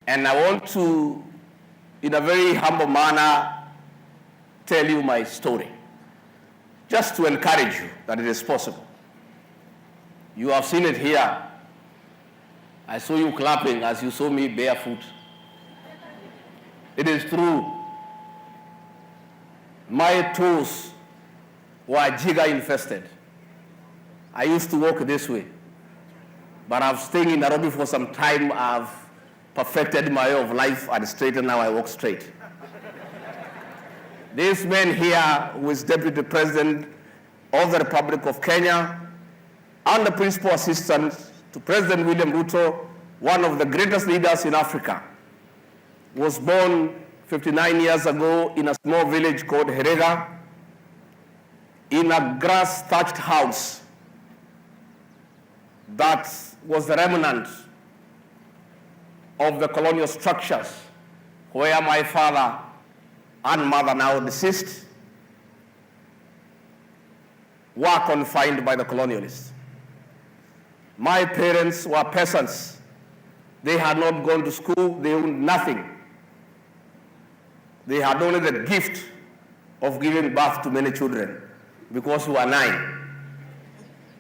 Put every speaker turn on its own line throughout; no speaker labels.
And I want to, in a very humble manner, tell you my story, just to encourage you that it is possible. You have seen it here. I saw you clapping as you saw me barefoot. It is true. My toes were jigger infested. I used to walk this way. But I've stayed in Nairobi for some time. I've perfected my way of life and straight, and now I walk straight. This man here, who is Deputy President of the Republic of Kenya and the Principal Assistant to President William Ruto, one of the greatest leaders in Africa, was born 59 years ago in a small village called Herega, in a grass-thatched house that was the remnant of the colonial structures where my father and mother, now deceased, were confined by the colonialists. My parents were peasants. They had not gone to school. They owned nothing. They had only the gift of giving birth to many children because we were 9.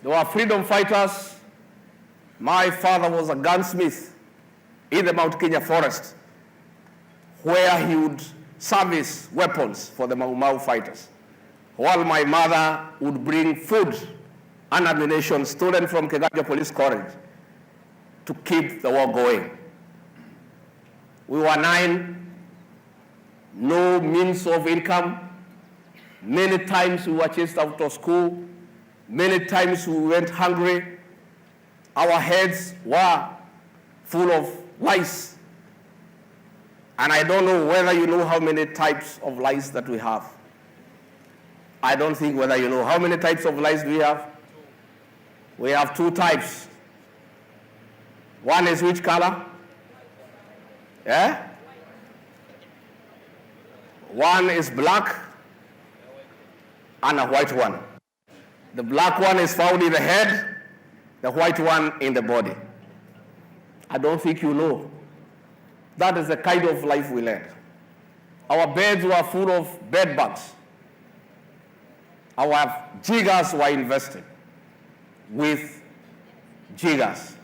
They were freedom fighters. My father was a gunsmith in the Mount Kenya forest, where he would service weapons for the Mau Mau fighters, while my mother would bring food and ammunition stolen from Gachagua Police College to keep the war going. We were 9, no means of income. Many times we were chased out of school. Many times we went hungry. Our heads were full of lice. And I don't know whether you know how many types of lice that we have. I don't think whether you know how many types of lice we have. We have 2 types. One is which color? Yeah? One is black and a white one. The black one is found in the head, the white one in the body. I don't think you know. That is the kind of life we led. Our beds were full of bed bugs. Our jiggers were invested with jiggers.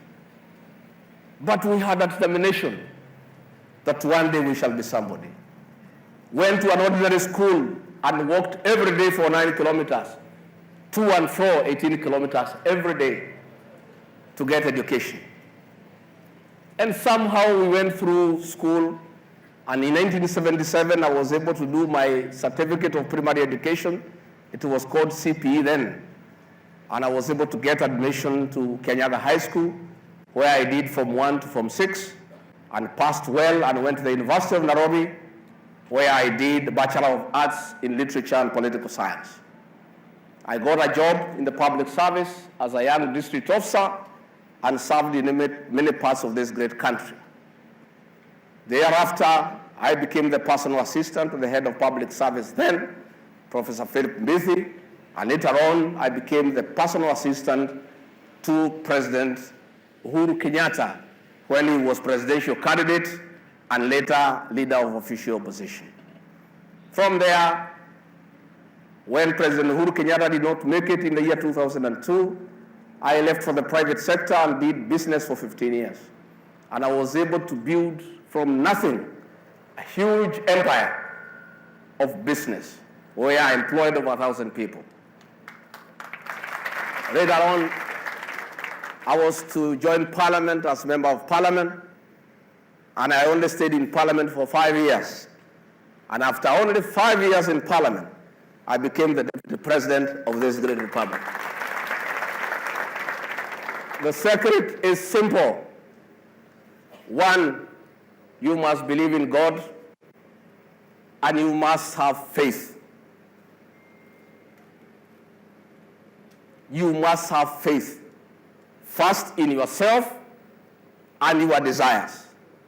But we had a determination that one day we shall be somebody. Went to an ordinary school and walked every day for 9 kilometers, to and fro 18 kilometers every day to get education. And somehow we went through school, and in 1977 I was able to do my certificate of primary education. It was called CPE then. And I was able to get admission to Kenyatta High School, where I did from 1 to from 6, and passed well, and went to the University of Nairobi, where I did Bachelor of Arts in Literature and Political Science. I got a job in the public service as a young district officer and served in many parts of this great country. Thereafter, I became the personal assistant to the head of public service then, Professor Philip Mbithi, and later on, I became the personal assistant to President Uhuru Kenyatta when he was presidential candidate and later leader of official opposition. From there, when President Uhuru Kenyatta did not make it in the year 2002, I left for the private sector and did business for 15 years. And I was able to build from nothing a huge empire of business where I employed over 1,000 people. Later on, I was to join Parliament as Member of Parliament, and I only stayed in Parliament for 5 years. And after only 5 years in Parliament, I became the Deputy President of this great republic. The secret is simple. One, you must believe in God, and you must have faith. You must have faith, first in yourself and your desires.